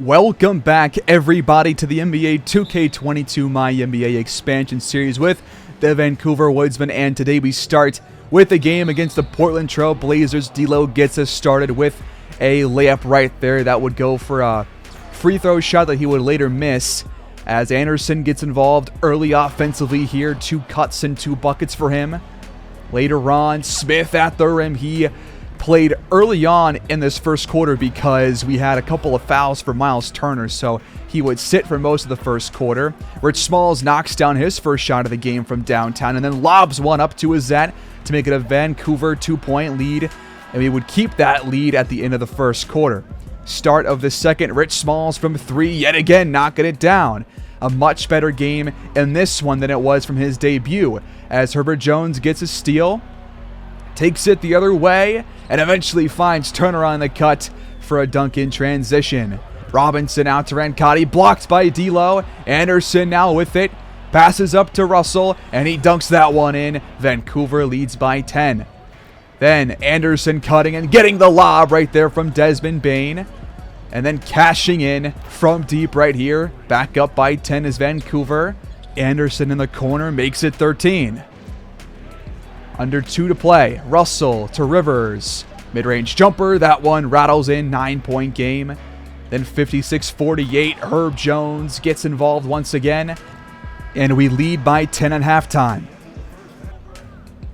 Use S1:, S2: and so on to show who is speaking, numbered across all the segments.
S1: Welcome back, everybody, to the NBA 2K22 MyNBA Expansion series with the Vancouver Woodsmen, and today we start with a game against the Portland Trail Blazers. D'Lo gets us started with a layup right there that would go for a free throw shot that he would later miss, as Anderson gets involved early offensively here. 2 cuts and 2 buckets for him. Later on, Smith at the rim. He played early on in this first quarter because we had a couple of fouls for Miles Turner, so he would sit for most of the first quarter. Rich Smalls knocks down his first shot of the game from downtown and then lobs one up to Azette to make it a Vancouver 2-point lead, and we would keep that lead at the end of the first quarter. Start of the second, Rich Smalls from 3, yet again knocking it down. A much better game in this one than it was from his debut, as Herbert Jones gets a steal, takes it the other way, and eventually finds Turner on the cut for a dunk in transition. Robinson out to Rancotti, blocked by D'Lo. Anderson now with it, passes up to Russell, and he dunks that one in. Vancouver leads by 10. Then Anderson cutting and getting the lob right there from Desmond Bane, and then cashing in from deep right here. Back up by 10 is Vancouver. Anderson in the corner makes it 13. Under 2 to play. Russell to Rivers. Mid-range jumper. That one rattles in. 9-point game. Then 56-48. Herb Jones gets involved once again. And we lead by 10 at halftime.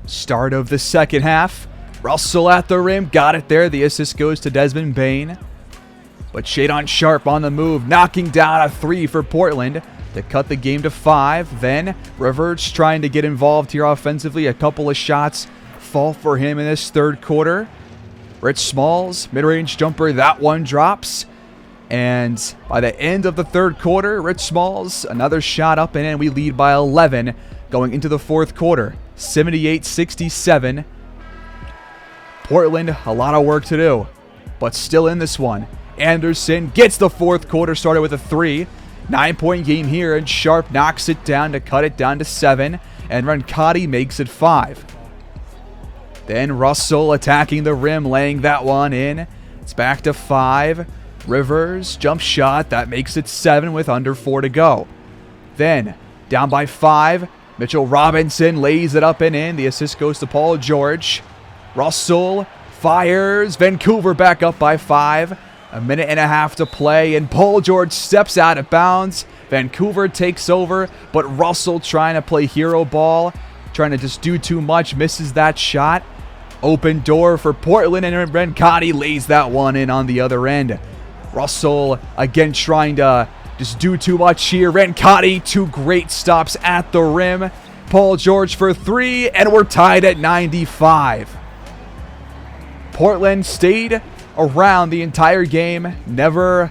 S1: Start of the second half. Russell at the rim. Got it there. The assist goes to Desmond Bane. But Shadon Sharpe on the move. Knocking down a 3 for Portland to cut the game to 5. Then Rivers trying to get involved here offensively. A couple of shots fall for him in this third quarter. Rich Smalls, mid-range jumper, that one drops. And by the end of the third quarter, Rich Smalls, another shot up and in. We lead by 11 going into the fourth quarter. 78-67. Portland, a lot of work to do, but still in this one. Anderson gets the fourth quarter started with a 3. 9-point game here, and Sharpe knocks it down to cut it down to 7, and Rancotti makes it 5. Then Russell attacking the rim, laying that one in. It's back to 5. Rivers, jump shot, that makes it 7 with under 4 to go. Then, down by 5, Mitchell Robinson lays it up and in. The assist goes to Paul George. Russell fires. Vancouver back up by 5. A minute and a half to play, and Paul George steps out of bounds. Vancouver takes over, but Russell trying to play hero ball, trying to just do too much, misses that shot. Open door for Portland, and Rancotti lays that one in on the other end. Russell again trying to just do too much here. Rancotti, 2 great stops at the rim. Paul George for 3, and we're tied at 95. Portland stayed around the entire game, never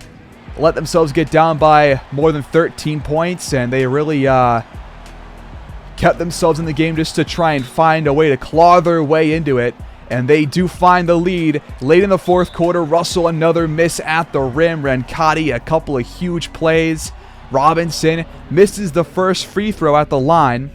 S1: let themselves get down by more than 13 points, and they really kept themselves in the game just to try and find a way to claw their way into it, and they do find the lead late in the fourth quarter. Russell, another miss at the rim. Rancotti, a couple of huge plays. Robinson misses the first free throw at the line.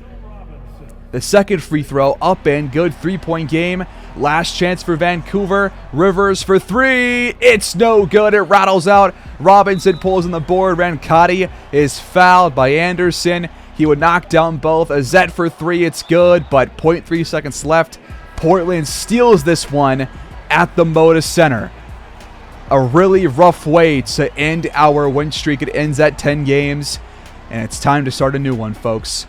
S1: The second free throw up and good. 3-point game. Last chance for Vancouver. Rivers for 3. It's no good. It rattles out. Robinson pulls on the board. Rancotti is fouled by Anderson. He would knock down both. Azette for 3. It's good, but 0.3 seconds left. Portland steals this one at the Moda Center. A really rough way to end our win streak. It ends at 10 games, and it's time to start a new one, folks.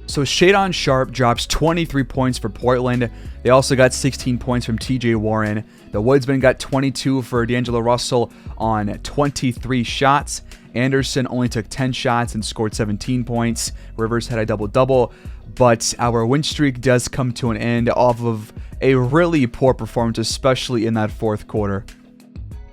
S1: So Shadon Sharpe drops 23 points for Portland. They also got 16 points from TJ Warren. The Woodsmen got 22 for D'Angelo Russell on 23 shots. Anderson only took 10 shots and scored 17 points. Rivers had a double-double. But our win streak does come to an end off of a really poor performance, especially in that fourth quarter.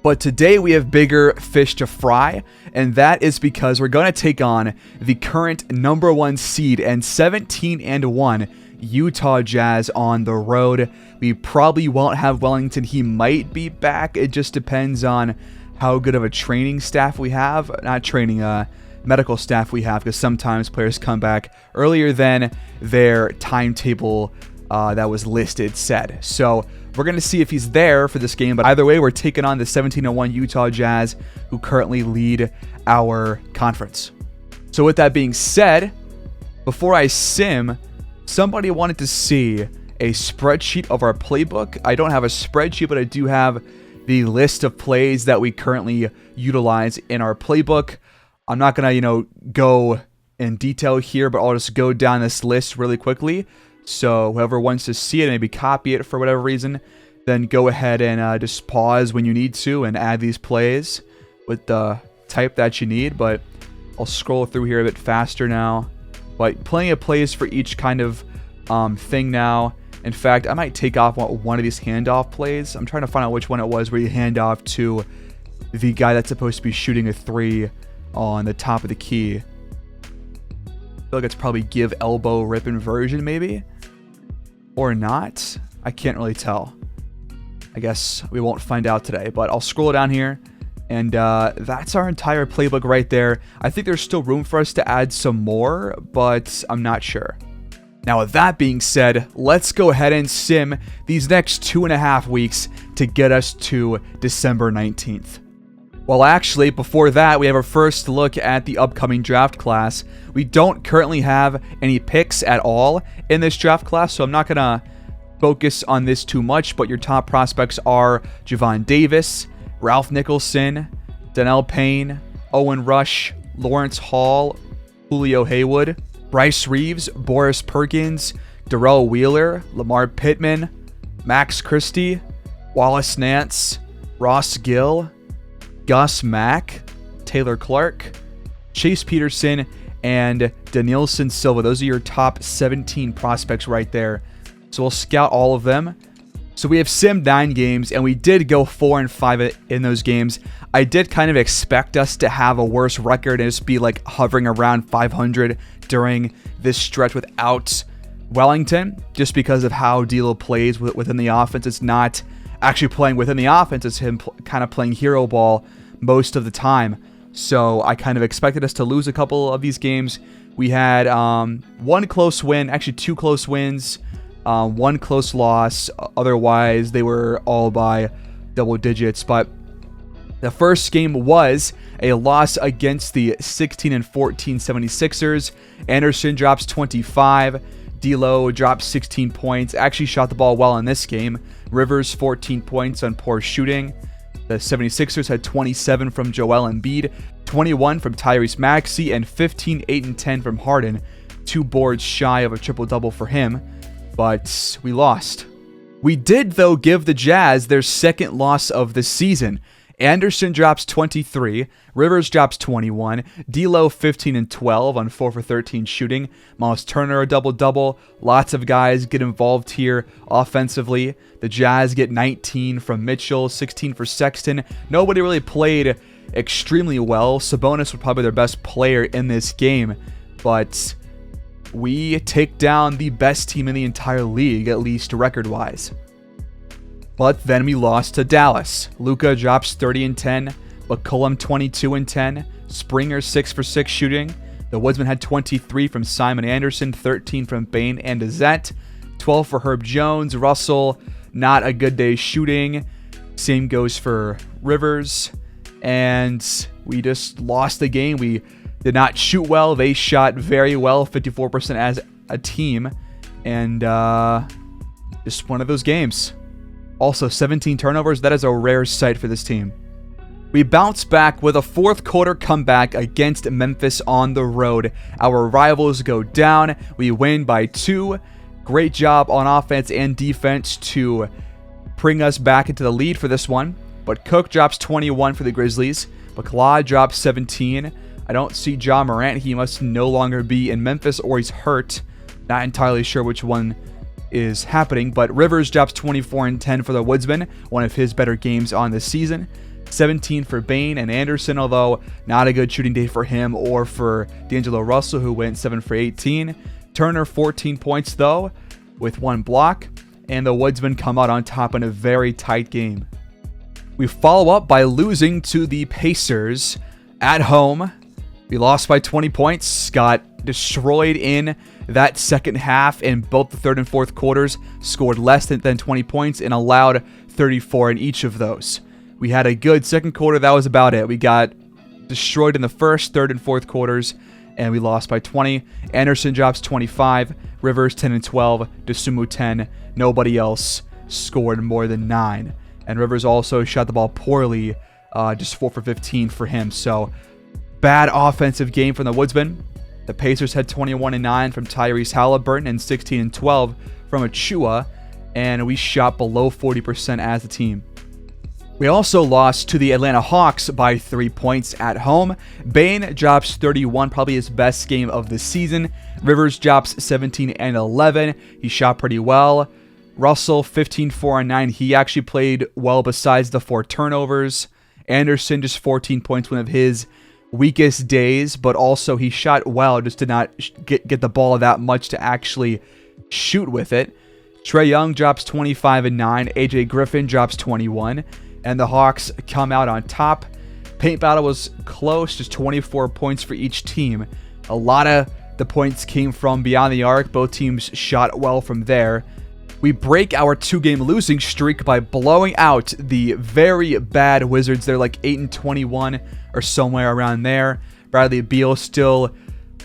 S1: But today we have bigger fish to fry, and that is because we're going to take on the current number 1 seed and 17-1 Utah Jazz on the road. We probably won't have Wellington. He might be back. It just depends on how good of a training staff we have. Not training, medical staff we have, because sometimes players come back earlier than their timetable that was listed said. So We're going to see if he's there for this game, but either way, we're taking on the 17-1 Utah Jazz, who currently lead our conference. So with that being said, before I sim, somebody wanted to see a spreadsheet of our playbook. I don't have a spreadsheet, but I do have the list of plays that we currently utilize in our playbook. I'm not going to, go in detail here, but I'll just go down this list really quickly. So whoever wants to see it, maybe copy it for whatever reason, then go ahead and just pause when you need to and add these plays with the type that you need. But I'll scroll through here a bit faster now. But plenty of plays for each kind of thing now. In fact, I might take off one of these handoff plays. I'm trying to find out which one it was where you hand off to the guy that's supposed to be shooting a 3 on the top of the key. I feel like it's probably give elbow rip inversion maybe, or not. I can't really tell. I guess we won't find out today, but I'll scroll down here, and that's our entire playbook right there. I think there's still room for us to add some more, but I'm not sure. Now, with that being said, let's go ahead and sim these next 2.5 weeks to get us to December 19th. Well, actually, before that, we have our first look at the upcoming draft class. We don't currently have any picks at all in this draft class, so I'm not going to focus on this too much, but your top prospects are Javon Davis, Ralph Nicholson, Donnell Payne, Owen Rush, Lawrence Hall, Julio Haywood, Bryce Reeves, Boris Perkins, Darrell Wheeler, Lamar Pittman, Max Christie, Wallace Nance, Ross Gill, Gus Mack, Taylor Clark, Chase Peterson, and Danielson Silva. Those are your top 17 prospects right there. So we'll scout all of them. So we have simmed 9 games, and we did go 4-5 in those games. I did kind of expect us to have a worse record and just be like hovering around 500 during this stretch without Wellington, just because of how D'Lo plays within the offense. It's not actually playing within the offense, it's him kind of playing hero ball most of the time. So I kind of expected us to lose a couple of these games. We had one close win, actually 2 close wins, 1 close loss. Otherwise, they were all by double digits. But the first game was a loss against the 16-14 76ers. Anderson drops 25. D'Lo dropped 16 points. Actually shot the ball well in this game. Rivers 14 points on poor shooting. The 76ers had 27 from Joel Embiid, 21 from Tyrese Maxey, and 15, 8, and 10 from Harden. 2 boards shy of a triple-double for him, but we lost. We did, though, give the Jazz their second loss of the season. Anderson drops 23, Rivers drops 21, D'Lo 15 and 12 on 4 for 13 shooting, Miles Turner a double-double. Lots of guys get involved here offensively. The Jazz get 19 from Mitchell, 16 for Sexton. Nobody really played extremely well. Sabonis was probably their best player in this game, but we take down the best team in the entire league, at least record-wise. But then we lost to Dallas. Luka drops 30 and 10, McCollum 22 and 10, Springer 6 for 6 shooting. The Woodsmen had 23 from Simon Anderson, 13 from Bane and Dezette, 12 for Herb Jones. Russell, not a good day shooting. Same goes for Rivers. And we just lost the game. We did not shoot well. They shot very well, 54% as a team. And just one of those games. Also, 17 turnovers. That is a rare sight for this team. We bounce back with a fourth quarter comeback against Memphis on the road. Our rivals go down. We win by 2. Great job on offense and defense to bring us back into the lead for this one. But Cook drops 21 for the Grizzlies. McLeod drops 17. I don't see Ja Morant. He must no longer be in Memphis or he's hurt. Not entirely sure which one is happening, but Rivers drops 24 and 10 for the Woodsmen, one of his better games on the season. 17 for Bane and Anderson, although not a good shooting day for him or for D'Angelo Russell, who went 7 for 18. Turner 14 points though, with 1 block, and the Woodsmen come out on top in a very tight game. We follow up by losing to the Pacers at home. We lost by 20 points, got destroyed in that second half in both the third and fourth quarters, scored less than 20 points, and allowed 34 in each of those. We had a good second quarter. That was about it. We got destroyed in the first, third, and fourth quarters, and we lost by 20. Anderson drops 25, Rivers 10 and 12, Dosunmu 10. Nobody else scored more than 9. And Rivers also shot the ball poorly, just 4 for 15 for him. So bad offensive game from the Woodsmen. The Pacers had 21 and 9 from Tyrese Halliburton and 16 and 12 from Achua, and we shot below 40% as a team. We also lost to the Atlanta Hawks by 3 points at home. Bane drops 31, probably his best game of the season. Rivers drops 17 and 11. He shot pretty well. Russell 15, 4 and 9. He actually played well besides the 4 turnovers. Anderson just 14 points, one of his weakest days, but also he shot well, just did not get the ball that much to actually shoot with it. Trae Young drops 25 and 9. AJ Griffin drops 21. And the Hawks come out on top. Paint battle was close, just 24 points for each team. A lot of the points came from beyond the arc. Both teams shot well from there. We break our 2-game losing streak by blowing out the very bad Wizards. They're like 8 and 21 or somewhere around there. Bradley Beal still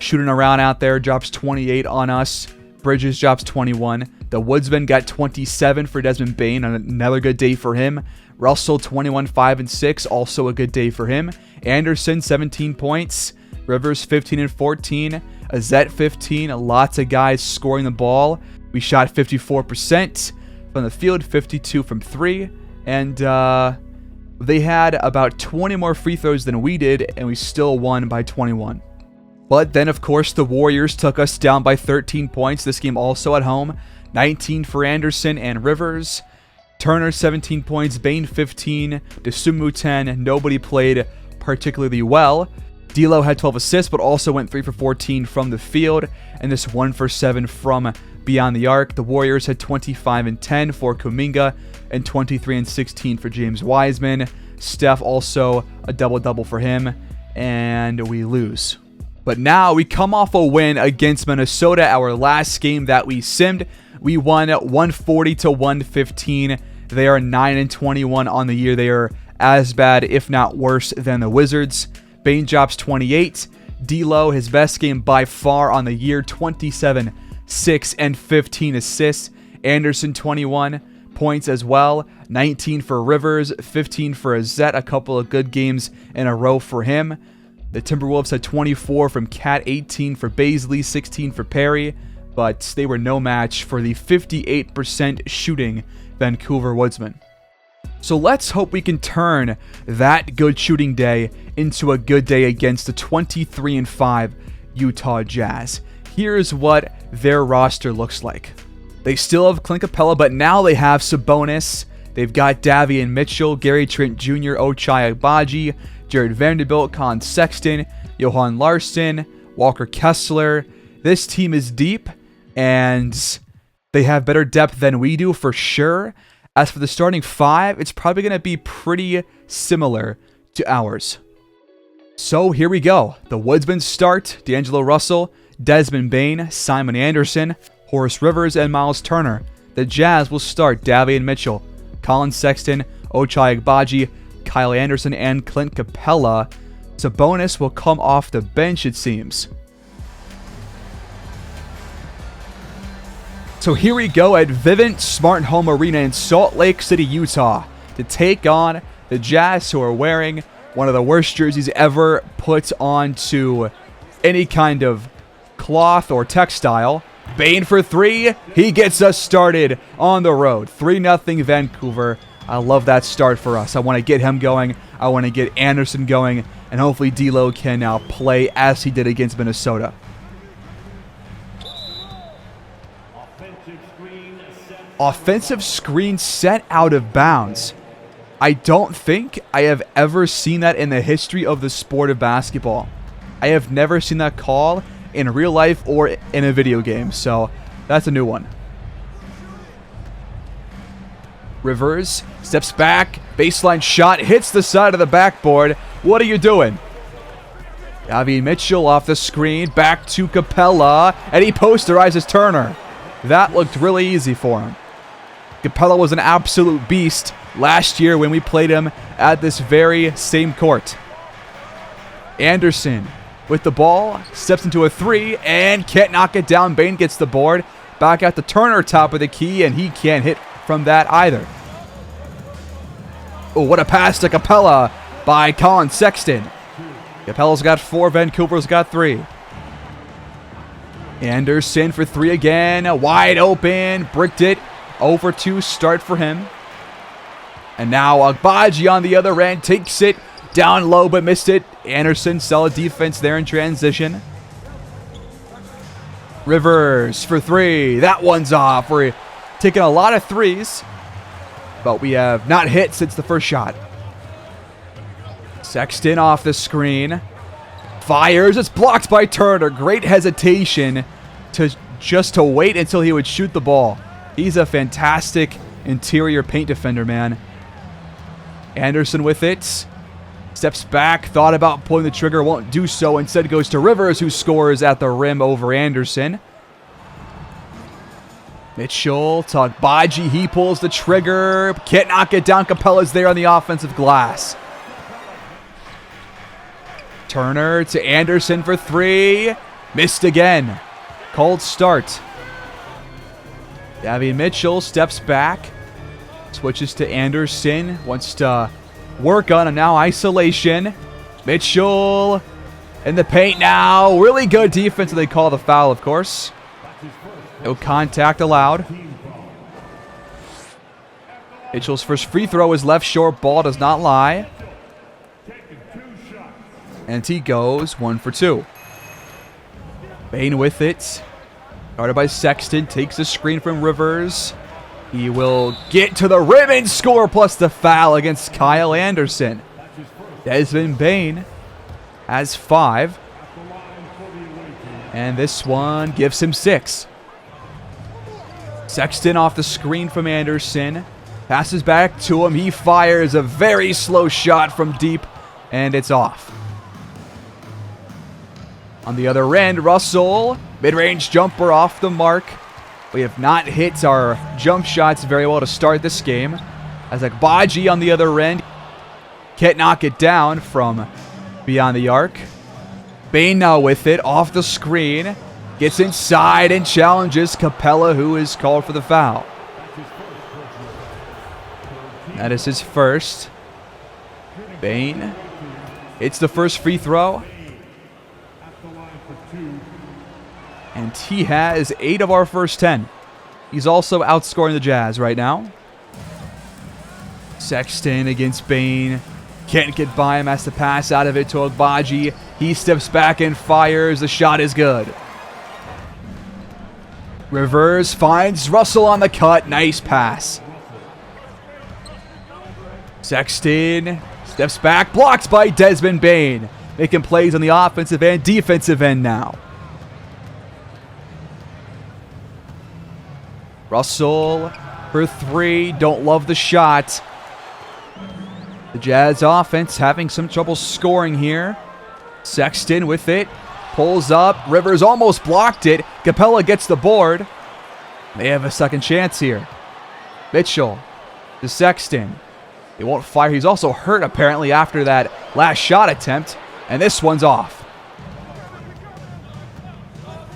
S1: shooting around out there, drops 28 on us. Bridges drops 21. The Woodsmen got 27 for Desmond Bane, another good day for him. Russell 21, 5 and 6, also a good day for him. Anderson 17 points. Rivers 15 and 14. Azette 15. Lots of guys scoring the ball. We shot 54% from the field, 52 from 3, and they had about 20 more free throws than we did, and we still won by 21. But then, of course, the Warriors took us down by 13 points. This game also at home. 19 for Anderson and Rivers. Turner 17 points, Bane 15, Dosunmu 10. Nobody played particularly well. D'Lo had 12 assists, but also went 3 for 14 from the field, and this 1 for 7 from beyond the arc. The Warriors had 25 and 10 for Kuminga and 23 and 16 for James Wiseman. Steph also a double-double for him, and we lose. But now we come off a win against Minnesota, our last game that we simmed. We won 140 to 115. They are 9 and 21 on the year. They are as bad, if not worse, than the Wizards. Bane drops 28. D'Lo, his best game by far on the year, 27, 6, and 15 assists. Anderson, 21 points as well. 19 for Rivers, 15 for Azette. A couple of good games in a row for him. The Timberwolves had 24 from Cat, 18 for Baisley, 16 for Perry, but they were no match for the 58% shooting Vancouver Woodsmen. So let's hope we can turn that good shooting day into a good day against the 23 and 5 Utah Jazz. Here's what their roster looks like. They still have Clint Capella, but now they have Sabonis. They've got Davion Mitchell, Gary Trent Jr., Ochai Agbaji, Jared Vanderbilt, Colin Sexton, Johan Larsson, Walker Kessler. This team is deep, and they have better depth than we do for sure. As for the starting 5, it's probably going to be pretty similar to ours. So here we go. The Woodsmen start D'Angelo Russell, Desmond Bane, Simon Anderson, Horace Rivers, and Miles Turner. The Jazz will start Davion Mitchell, Colin Sexton, Ochai Agbaji, Kyle Anderson, and Clint Capella. Sabonis will come off the bench, it seems. So here we go at Vivint Smart Home Arena in Salt Lake City, Utah, to take on the Jazz, who are wearing one of the worst jerseys ever put onto any kind of cloth or textile. Bane for 3. He gets us started on the road. 3-0 Vancouver. I love that start for us. I want to get him going. I want to get Anderson going. And hopefully D'Lo can now play as he did against Minnesota. Offensive screen set out of bounds. I don't think I have ever seen that in the history of the sport of basketball. I have never seen that call in real life or in a video game, so that's a new one. Rivers steps back, baseline shot, hits the side of the backboard. What are you doing? Avi Mitchell off the screen, back to Capella, and he posterizes Turner. That looked really easy for him. Capella was an absolute beast last year when we played him at this very same court. Anderson with the ball, steps into a three, and can't knock it down. Bain gets the board. Back at the Turner, top of the key, and he can't hit from that either. Oh, what a pass to Capella by Colin Sexton. Capella's got 4, Vancouver's got 3. Anderson for 3 again, wide open, bricked it. Over 2 start for him. And now Agbaji on the other end takes it down low but missed it. Anderson, solid defense there in transition. Rivers for 3. That one's off. We're taking a lot of threes, but we have not hit since the first shot. Sexton off the screen. Fires. It's blocked by Turner. Great hesitation to wait until he would shoot the ball. He's a fantastic interior paint defender, man. Anderson with it. Steps back. Thought about pulling the trigger. Won't do so. Instead goes to Rivers, who scores at the rim over Anderson. Mitchell to Agbaji. He pulls the trigger. Can't knock it down. Capella's there on the offensive glass. Turner to Anderson for 3. Missed again. Cold start. Davian Mitchell steps back. Switches to Anderson. Wants to work on him now. Isolation. Mitchell in the paint now. Really good defense. They call the foul, of course. No contact allowed. Mitchell's first free throw is left short. Ball does not lie. And he goes 1 for 2. Bain with it. Guarded by Sexton. Takes the screen from Rivers. He will get to the rim and score, plus the foul against Kyle Anderson. Desmond Bain has 5. And this one gives him 6. Sexton off the screen from Anderson. Passes back to him. He fires a very slow shot from deep, and it's off. On the other end, Russell, mid-range jumper off the mark. We have not hit our jump shots very well to start this game. As Agbaji on the other end, can't knock it down from beyond the arc. Bain now with it, off the screen. Gets inside and challenges Capella, who is called for the foul. That is his first. Bain hits the first free throw. And he has 8 of our first 10. He's also outscoring the Jazz right now. Sexton against Bain. Can't get by him. Has to pass out of it to Agbaji. He steps back and fires. The shot is good. Rivers finds Russell on the cut. Nice pass. Sexton steps back. Blocked by Desmond Bain. Making plays on the offensive and defensive end now. Russell for 3. Don't love the shot. The Jazz offense having some trouble scoring here. Sexton with it. Pulls up. Rivers almost blocked it. Capella gets the board. They have a second chance here. Mitchell to Sexton. He won't fire. He's also hurt apparently after that last shot attempt. And this one's off.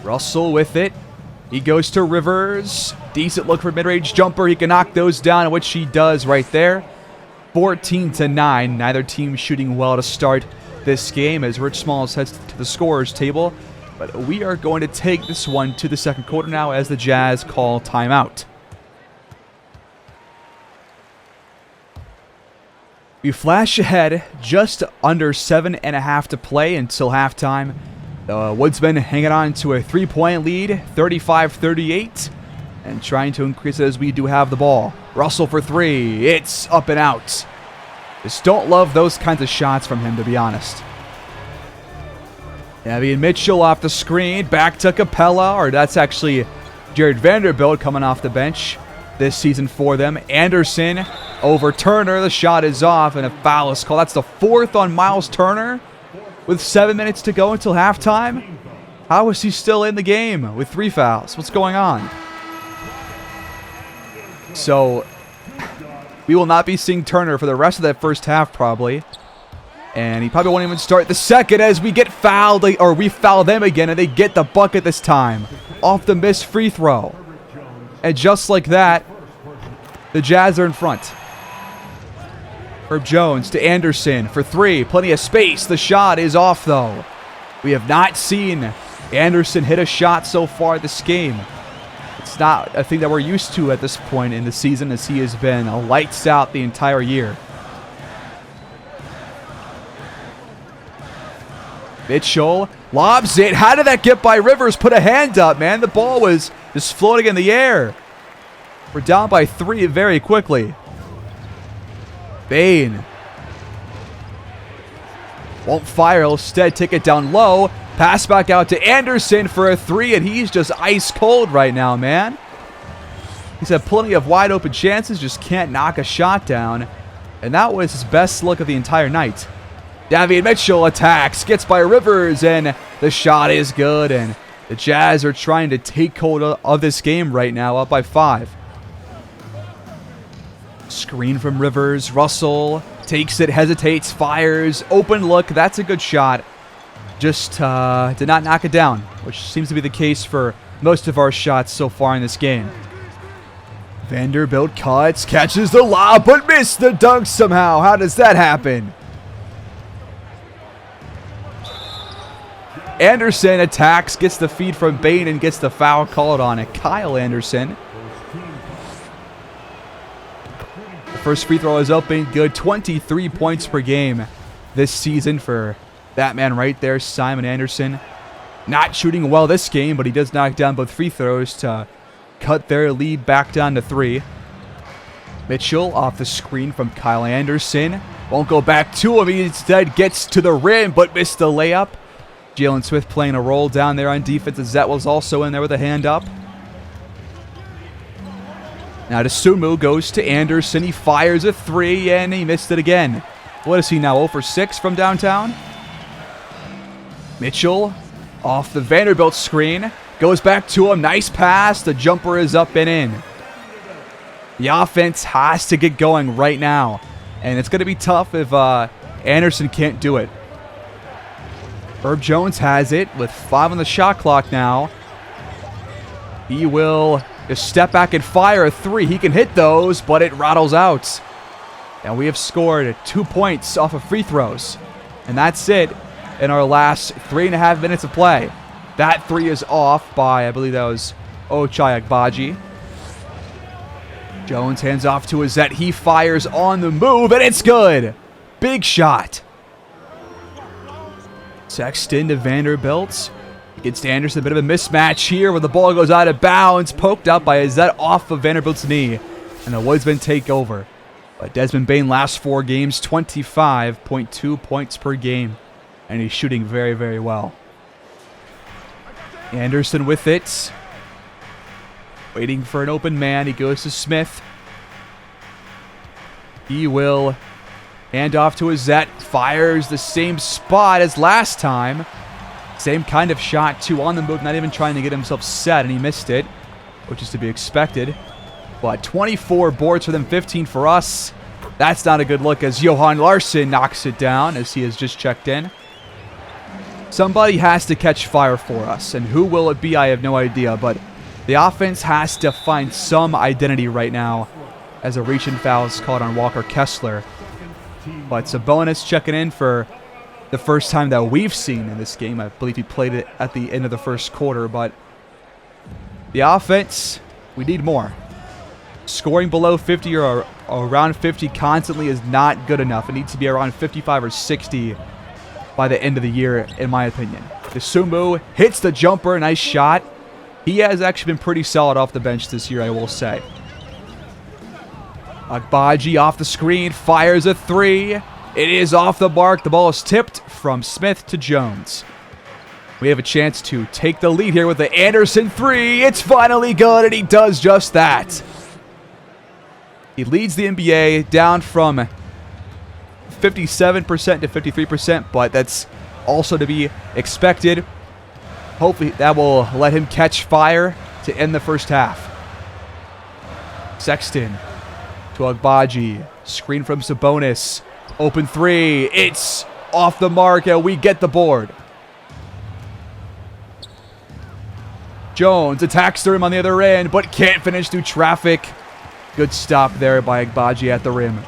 S1: Russell with it. He goes to Rivers. Decent look for mid-range jumper. He can knock those down, which he does right there. 14-9. Neither team shooting well to start this game as Rich Smalls heads to the scorer's table. But we are going to take this one to the second quarter now as the Jazz call timeout. We flash ahead, just under 7.5 to play until halftime. The Woodsmen hanging on to a 3-point lead, 35-38, and trying to increase it as we do have the ball. Russell for 3. It's up and out. Just don't love those kinds of shots from him, to be honest. Davian Mitchell off the screen. Back to Capella, or that's actually Jared Vanderbilt coming off the bench this season for them. Anderson over Turner. The shot is off, and a foul is called. That's the 4th on Miles Turner. with 7 minutes to go until halftime? How is he still in the game with 3 fouls? What's going on? So, we will not be seeing Turner for the rest of that first half, probably. And he probably won't even start the second as we get fouled, or we foul them again, and they get the bucket this time off the missed free throw. And just like that, the Jazz are in front. Herb Jones to Anderson for 3. Plenty of space. The shot is off, though. We have not seen Anderson hit a shot so far this game. It's not a thing that we're used to at this point in the season, as he has been lights out the entire year. Mitchell lobs it. How did that get by Rivers? Put a hand up, man. The ball was just floating in the air. We're down by 3 very quickly. Bane won't fire. He'll instead take it down low. Pass back out to Anderson for a 3, and he's just ice cold right now, man. He's had plenty of wide open chances, just can't knock a shot down. And that was his best look of the entire night. Davion Mitchell attacks, gets by Rivers, and the shot is good. And the Jazz are trying to take hold of this game right now, up by 5. Screen from Rivers. Russell takes it, hesitates, fires. Open look. That's a good shot. Just did not knock it down, which seems to be the case for most of our shots so far in this game. Vanderbilt cuts, catches the lob, but missed the dunk somehow. How does that happen? Anderson attacks, gets the feed from Bane, and gets the foul called on it. Kyle Anderson. The first free throw is up and good. 23 points per game this season for that man right there, Simon Anderson. Not shooting well this game, but he does knock down both free throws to cut their lead back down to 3. Mitchell off the screen from Kyle Anderson. Won't go back to him. He instead gets to the rim, but missed the layup. Jalen Smith playing a role down there on defense, as Zet was also in there with a hand up. Now to Sumu, goes to Anderson. He fires a 3, and he missed it again. What is he now, 0 for 6 from downtown? Mitchell off the Vanderbilt screen. Goes back to him. Nice pass. The jumper is up and in. The offense has to get going right now. And it's going to be tough if Anderson can't do it. Herb Jones has it with 5 on the shot clock now. He will just step back and fire a 3. He can hit those, but it rattles out. And we have scored 2 points off of free throws. And that's it in our last 3.5 minutes of play. That 3 is off by, I believe that was Ochai Agbaji. Jones hands off to Azette. He fires on the move, and it's good. Big shot. Sexton to Vanderbilt. Against Anderson, a bit of a mismatch here where the ball goes out of bounds. Poked up by Azette off of Vanderbilt's knee. And the Woodsmen take over. But Desmond Bane last 4 games, 25.2 points per game. And he's shooting very, very well. Anderson with it. Waiting for an open man. He goes to Smith. He will hand off to Azette. Fires the same spot as last time. Same kind of shot, too, on the move. Not even trying to get himself set, and he missed it, which is to be expected. But 24 boards for them, 15 for us. That's not a good look as Johan Larsson knocks it down as he has just checked in. Somebody has to catch fire for us, and who will it be? I have no idea, but the offense has to find some identity right now as a reach-in foul is called on Walker Kessler. But Sabonis checking in for the first time that we've seen in this game. I believe he played it at the end of the first quarter, but the offense, we need more. Scoring below 50 or around 50 constantly is not good enough. It needs to be around 55 or 60 by the end of the year, in my opinion. Sumu hits the jumper. Nice shot. He has actually been pretty solid off the bench this year, I will say. Agbaji off the screen, fires a 3. It is off the mark. The ball is tipped from Smith to Jones. We have a chance to take the lead here with the Anderson 3. It's finally good, and he does just that. He leads the NBA down from 57% to 53%, but that's also to be expected. Hopefully that will let him catch fire to end the first half. Sexton to Agbaji. Screen from Sabonis. Open three. It's off the mark, and we get the board. Jones attacks the rim on the other end, but can't finish through traffic. Good stop there by Agbaji at the rim.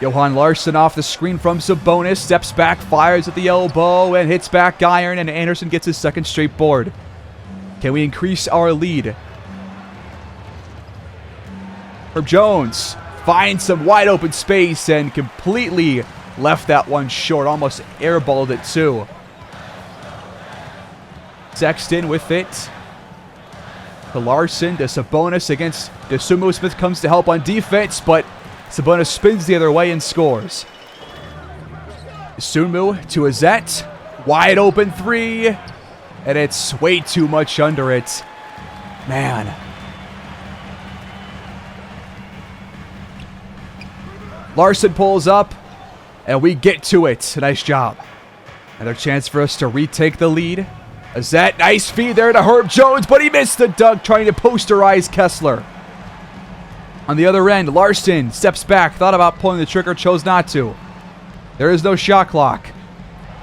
S1: Johan Larsson off the screen from Sabonis. Steps back, fires at the elbow, and hits back iron, and Anderson gets his second straight board. Can we increase our lead? Herb Jones finds some wide open space and completely left that one short. Almost airballed it too. Sexton with it. To Larsson, to Sabonis against Dosunmu. Smith comes to help on defense, but Sabonis spins the other way and scores. Dosunmu to Azette. Wide open three. And it's way too much under it. Man. Larsson pulls up, and we get to it. Nice job. Another chance for us to retake the lead. Azette, nice feed there to Herb Jones, but he missed the dunk trying to posterize Kessler. On the other end, Larsson steps back, thought about pulling the trigger, chose not to. There is no shot clock.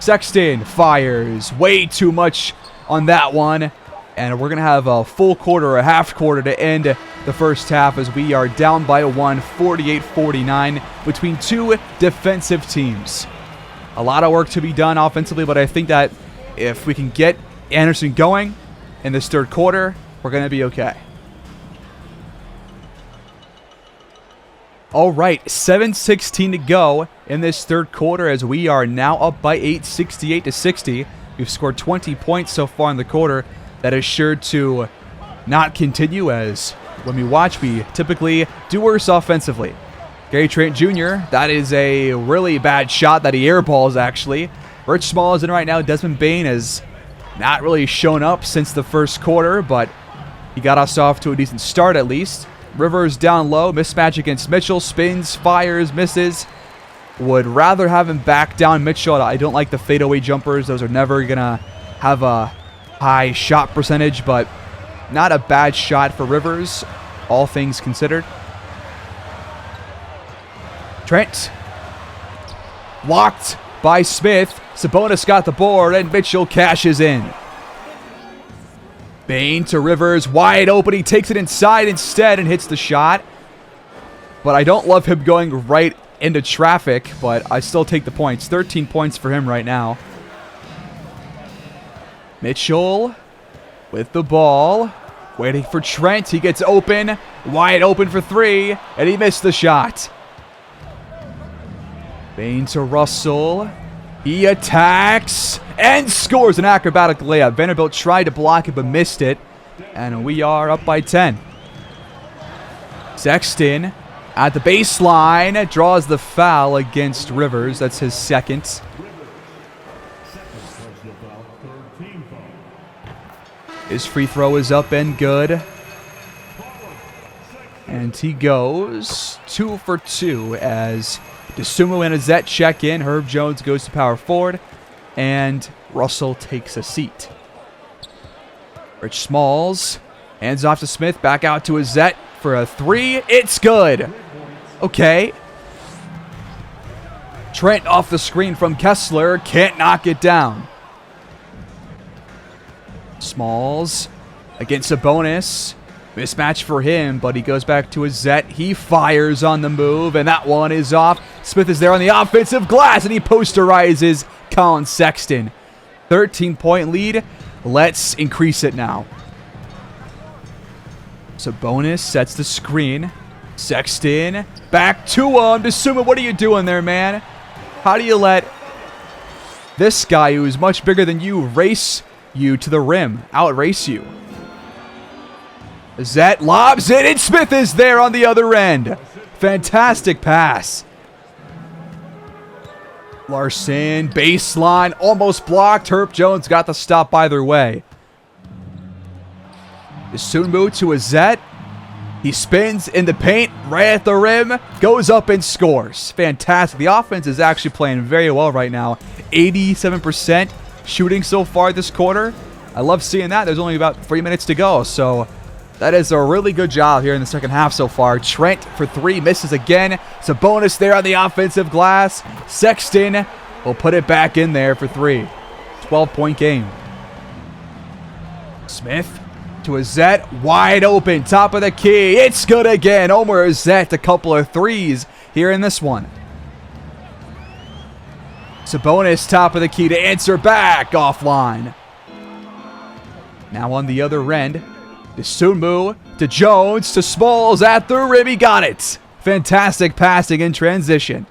S1: Sexton fires way too much on that one. And we're going to have a full quarter or a half quarter to end the first half as we are down by one, 48-49 between two defensive teams. A lot of work to be done offensively, but I think that if we can get Anderson going in this third quarter, we're going to be okay. All right, 7:16 to go in this third quarter as we are now up by 8, 68-60. We've scored 20 points so far in the quarter. That is sure to not continue, as when we watch, we typically do worse offensively. Gary Trent Jr., that is a really bad shot that he airballs, actually. Rich Small is in right now. Desmond Bane has not really shown up since the first quarter, but he got us off to a decent start at least. Rivers down low, mismatch against Mitchell, spins, fires, misses. Would rather have him back down Mitchell. I don't like the fadeaway jumpers. Those are never going to have a high shot percentage, but not a bad shot for Rivers, all things considered. Trent. Blocked by Smith. Sabonis got the board, and Mitchell cashes in. Bane to Rivers, wide open. He takes it inside instead and hits the shot. But I don't love him going right into traffic, but I still take the points. 13 points for him right now. Mitchell with the ball. Waiting for Trent. He gets open. Wide open for three. And he missed the shot. Bane to Russell. He attacks and scores an acrobatic layup. Vanderbilt tried to block it but missed it. And we are up by 10. Sexton at the baseline. Draws the foul against Rivers. That's his second. His free throw is up and good. And he goes 2 for 2 as Dosunmu and Azette check in. Herb Jones goes to power forward. And Russell takes a seat. Rich Smalls hands off to Smith. Back out to Azette for a three. It's good. Okay. Trent off the screen from Kessler. Can't knock it down. Smalls against Sabonis. Mismatch for him, but he goes back to Azette. He fires on the move, and that one is off. Smith is there on the offensive glass, and he posterizes Colin Sexton. 13-point lead. Let's increase it now. Sabonis sets the screen. Sexton back to him. Dosunmu, what are you doing there, man? How do you let this guy, who is much bigger than you, race you to the rim, outrace you? Azette lobs it, and Smith is there on the other end. Fantastic pass. Larsson, baseline, almost blocked. Herb Jones got the stop either way. Dosunmu to Azette. He spins in the paint, right at the rim, goes up and scores. Fantastic. The offense is actually playing very well right now. 87% shooting so far this quarter. I love seeing that. There's only about 3 minutes to go, so that is a really good job here in the second half so far. Trent for 3, misses again. Sabonis there on the offensive glass. Sexton will put it back in there for 3. 12-point game. Smith to Azette, wide open, top of the key. It's good again. Omer Azette, a couple of threes here in this one. Sabonis, top of the key to answer back, offline. Now on the other end, Dosunmu to Jones to Smalls at the rim. He got it. Fantastic passing in transition.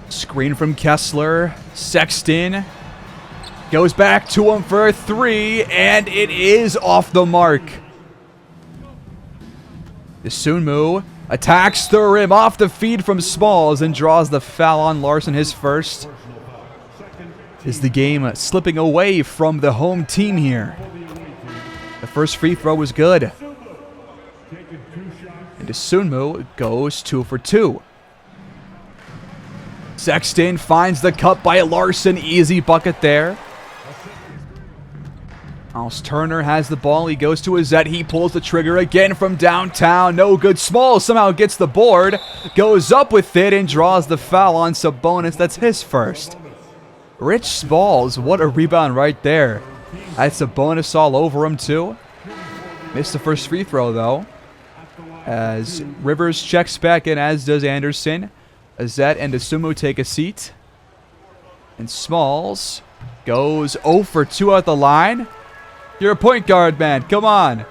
S1: Screen from Kessler. Sexton goes back to him for a 3, and it is off the mark. Dosunmu attacks the rim off the feed from Smalls and draws the foul on Larson, his first. Is the game slipping away from the home team here? The first free throw was good. And Dosunmu goes 2 for 2. Sexton finds the cut by Larson. Easy bucket there. Miles Turner has the ball. He goes to Azette. He pulls the trigger again from downtown. No good. Smalls somehow gets the board. Goes up with it and draws the foul on Sabonis. That's his first. Rich Smalls, what a rebound right there. That's Sabonis all over him too. Missed the first free throw though. As Rivers checks back in, as does Anderson. Azette and Dosunmu take a seat. And Smalls goes 0 for 2 at the line. You're a point guard, man. Come on.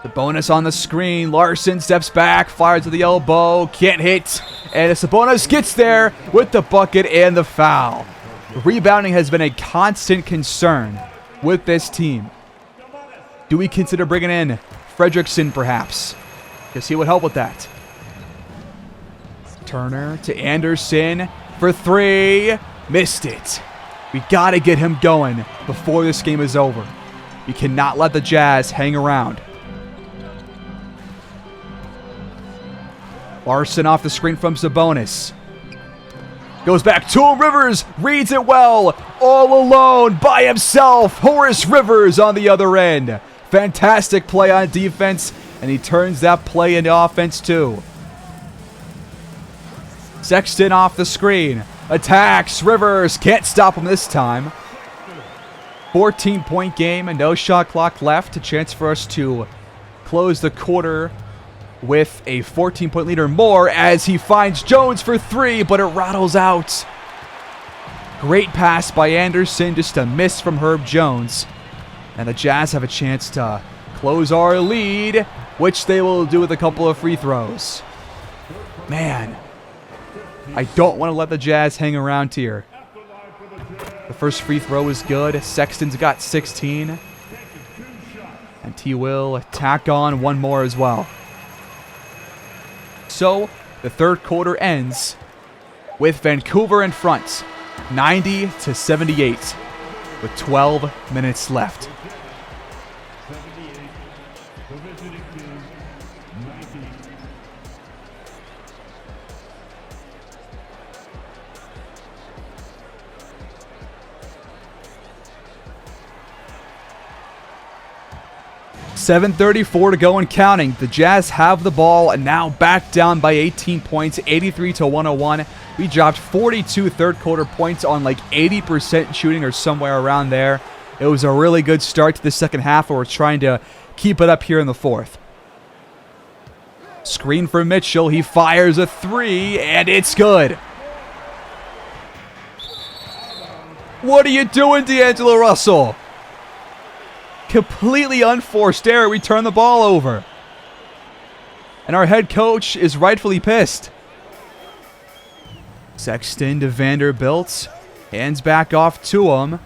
S1: The bonus on the screen. Larson steps back, fires to the elbow, can't hit. And Sabonis gets there with the bucket and the foul. Rebounding has been a constant concern with this team. Do we consider bringing in Fredrickson perhaps? Because he would help with that. Turner to Anderson for 3. Missed it. We got to get him going before this game is over. We cannot let the Jazz hang around. Larson off the screen from Sabonis. Goes back to him. Rivers reads it well. All alone by himself. Horace Rivers on the other end. Fantastic play on defense, and he turns that play into offense too. Sexton off the screen. Attacks. Rivers can't stop him this time. 14-point game and no shot clock left. A chance for us to close the quarter with a 14-point lead or more as he finds Jones for 3, but it rattles out. Great pass by Anderson, just a miss from Herb Jones. And the Jazz have a chance to close our lead, which they will do with a couple of free throws. Man, I don't want to let the Jazz hang around here. The first free throw is good. Sexton's got 16. And he will tack on one more as well. So, the third quarter ends with Vancouver in front, 90-78, with 12 minutes left. .734 to go and counting. The Jazz have the ball and now back down by 18 points, 83-101. We dropped 42 third quarter points on like 80% shooting or somewhere around there. It was a really good start to the second half, where we're trying to keep it up here in the fourth. Screen for Mitchell. He fires a 3, and it's good. What are you doing, D'Angelo Russell? Completely unforced error. We turn the ball over. And our head coach is rightfully pissed. Sexton to Vanderbilt. Hands back off to him.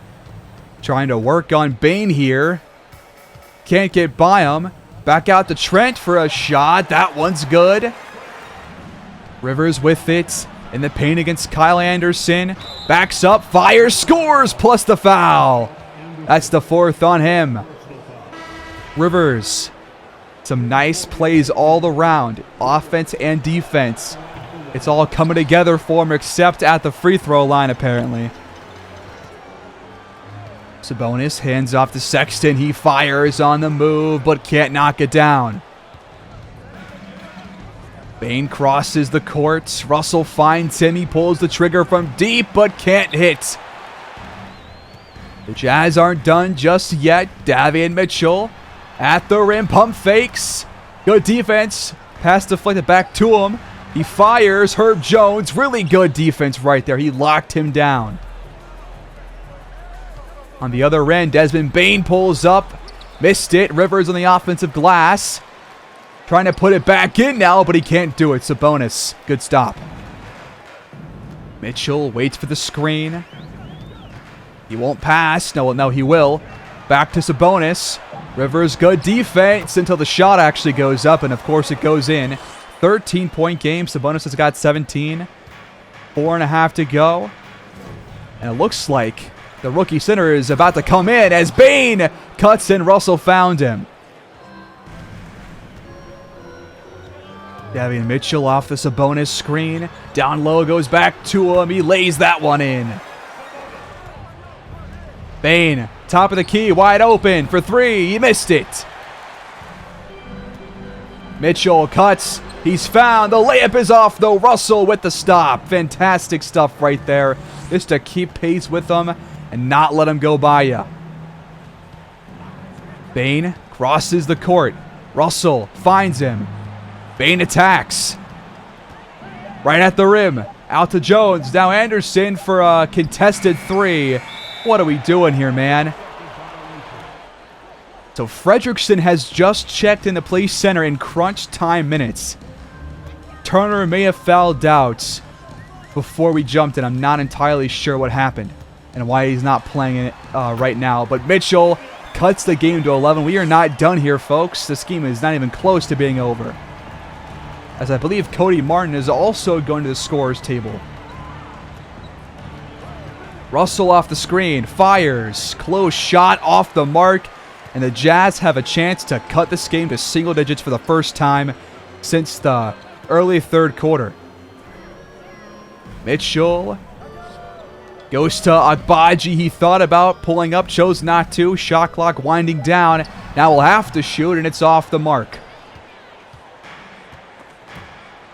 S1: Trying to work on Bane here. Can't get by him. Back out to Trent for a shot. That one's good. Rivers with it in the paint against Kyle Anderson. Backs up, fires, scores, plus the foul. That's the fourth on him. Rivers. Some nice plays all around. Offense and defense. It's all coming together for him except at the free throw line apparently. Sabonis hands off to Sexton. He fires on the move but can't knock it down. Bane crosses the court. Russell finds him. He pulls the trigger from deep but can't hit. The Jazz aren't done just yet. Davion Mitchell at the rim. Pump fakes. Good defense. Pass deflected back to him. He fires. Herb Jones. Really good defense right there. He locked him down. On the other end, Desmond Bane pulls up. Missed it. Rivers on the offensive glass. Trying to put it back in now, but he can't do it. Sabonis. Good stop. Mitchell waits for the screen. He won't pass. No, he will. Back to Sabonis. Rivers, good defense until the shot actually goes up, and of course it goes in. 13-point game. Sabonis has got 17. 4.5 to go. And it looks like the rookie center is about to come in as Bane cuts in. Russell found him. Davion Mitchell off the Sabonis screen. Down low, goes back to him. He lays that one in. Bane, top of the key, wide open for three. He missed it. Mitchell cuts. He's found. The layup is off, though. Russell with the stop. Fantastic stuff right there. Just to keep pace with them and not let him go by you. Bane crosses the court. Russell finds him. Bane attacks. Right at the rim. Out to Jones. Now Anderson for a contested three. What are we doing here, man? So Fredrickson has just checked in to play center in crunch time minutes. Turner may have fouled out before we jumped in. I'm not entirely sure what happened and why he's not playing it right now. But Mitchell cuts the game to 11. We are not done here, folks. This game is not even close to being over, as I believe Cody Martin is also going to the scorers table. Russell off the screen, fires, close shot off the mark, and the Jazz have a chance to cut this game to single digits for the first time since the early third quarter. Mitchell goes to Agbaji. He thought about pulling up, chose not to. Shot clock winding down. Now we'll have to shoot, and it's off the mark.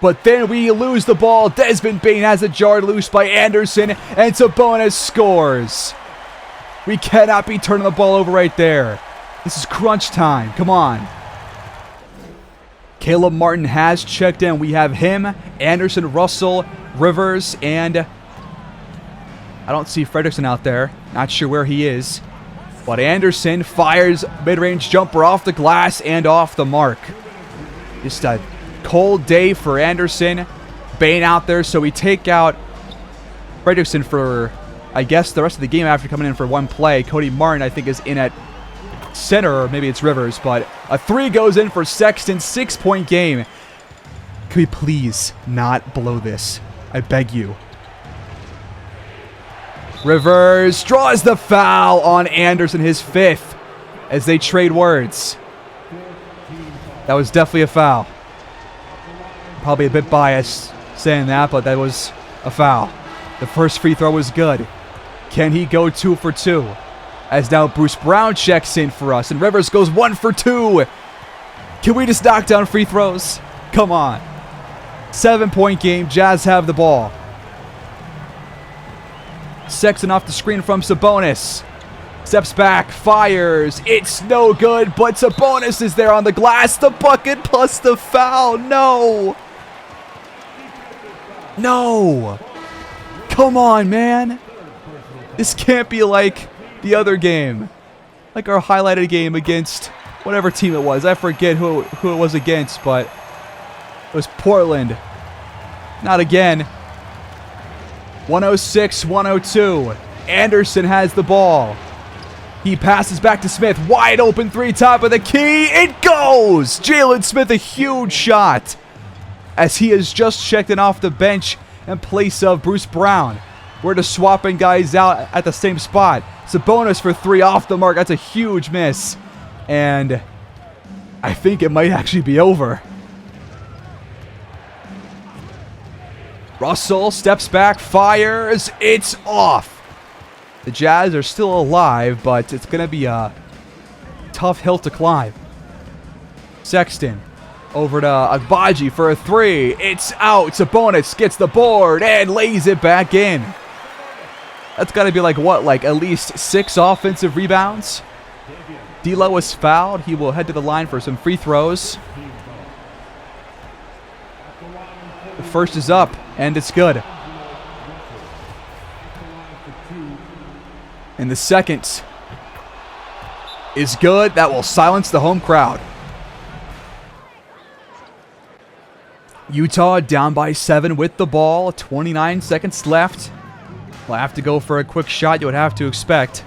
S1: But then we lose the ball. Desmond Bane has it jarred loose by Anderson, and Sabonis scores. We cannot be turning the ball over right there. This is crunch time. Come on. Caleb Martin has checked in. We have him, Anderson, Russell, Rivers, and I don't see Fredrickson out there. Not sure where he is. But Anderson fires mid-range jumper off the glass and off the mark. Just a cold day for Anderson. Bane out there, so we take out Fredrickson for, I guess, the rest of the game after coming in for one play. Cody Martin, I think, is in at center, or maybe it's Rivers, but a three goes in for Sexton. 6-point game. Can we please not blow this? I beg you. Rivers draws the foul on Anderson, his fifth, as they trade words. That was definitely a foul. Probably a bit biased saying that, but that was a foul. The first free throw was good. Can he go 2 for 2? As now Bruce Brown checks in for us, and Rivers goes 1 for 2. Can we just knock down free throws? Come on. 7-point game. Jazz have the ball. Sexton off the screen from Sabonis. Steps back, fires. It's no good, but Sabonis is there on the glass. The bucket plus the foul. No. No. Come on, man. This can't be like the other game. Like our highlighted game against whatever team it was. I forget who it was against, but it was Portland. Not again. 106-102. Anderson has the ball. He passes back to Smith. Wide open three, top of the key. It goes! Jalen Smith, a huge shot, as he has just checked in off the bench in place of Bruce Brown. We're just swapping guys out at the same spot. Sabonis for three off the mark. That's a huge miss. And I think it might actually be over. Russell steps back, fires. It's off. The Jazz are still alive, but it's going to be a tough hill to climb. Sexton over to Agbaji for a three. It's out. Sabonis gets the board and lays it back in. That's got to be like what? Like at least 6 offensive rebounds. D'Lo was fouled. He will head to the line for some free throws. The first is up, and it's good. And the second is good. That will silence the home crowd. Utah down by 7 with the ball. 29 seconds left. We'll have to go for a quick shot, you would have to expect.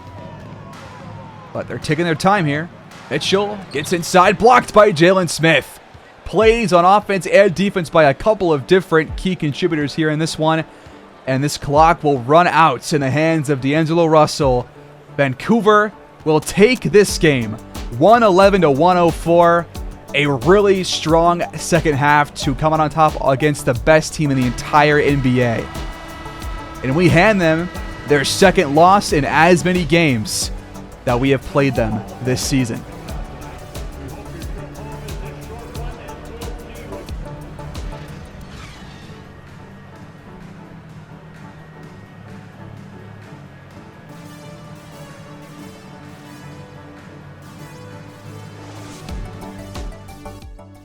S1: But they're taking their time here. Mitchell gets inside, blocked by Jalen Smith. Plays on offense and defense by a couple of different key contributors here in this one. And this clock will run out in the hands of D'Angelo Russell. Vancouver will take this game 111-104. A really strong second half to come out on top against the best team in the entire NBA. And we hand them their second loss in as many games that we have played them this season.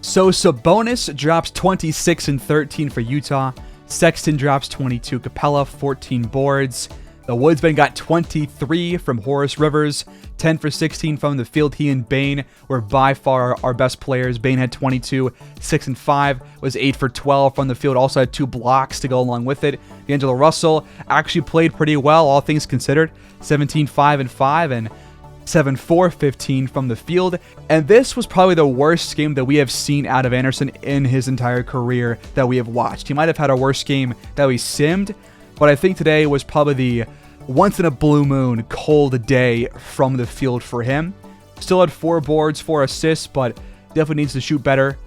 S1: So Sabonis drops 26 and 13 for Utah. Sexton drops 22. Capella 14 boards. The Woodsmen got 23 from Horace Rivers. 10 for 16 from the field. He and Bane were by far our best players. Bane had 22. 6 and 5 was 8 for 12 from the field. Also had 2 blocks to go along with it. D'Angelo Russell actually played pretty well, all things considered. 17, 5 and 5 and 7 for 15 from the field. And this was probably the worst game that we have seen out of Anderson in his entire career that we have watched. He might have had a worse game that we simmed, but I think today was probably the once in a blue moon cold day from the field for him. Still had 4 boards, 4 assists, but definitely needs to shoot better.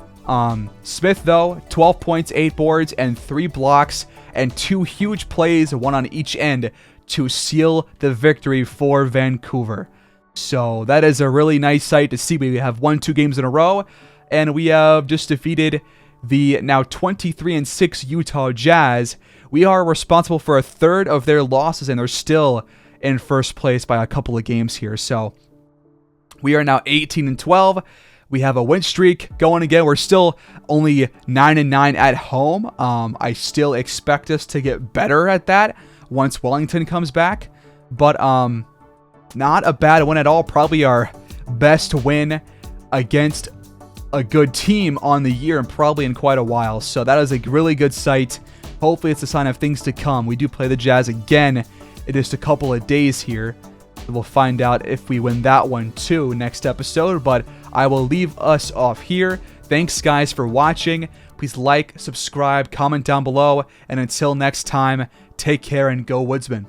S1: Smith, though, 12 points, 8 boards, and 3 blocks, and 2 huge plays, one on each end, to seal the victory for Vancouver. So that is a really nice sight to see. We have won 2 games in a row, and we have just defeated the now 23-6 Utah Jazz. We are responsible for a third of their losses, and they're still in first place by a couple of games here. So we are now 18-12. We have a win streak going again. We're still only 9-9 at home. I still expect us to get better at that once Wellington comes back, but not a bad win at all. Probably our best win against a good team on the year and probably in quite a while. So that is a really good sight. Hopefully it's a sign of things to come. We do play the Jazz again in just a couple of days here. We'll find out if we win that one too next episode, but I will leave us off here. Thanks guys for watching. Please like, subscribe, comment down below, and until next time, take care and go Woodsmen.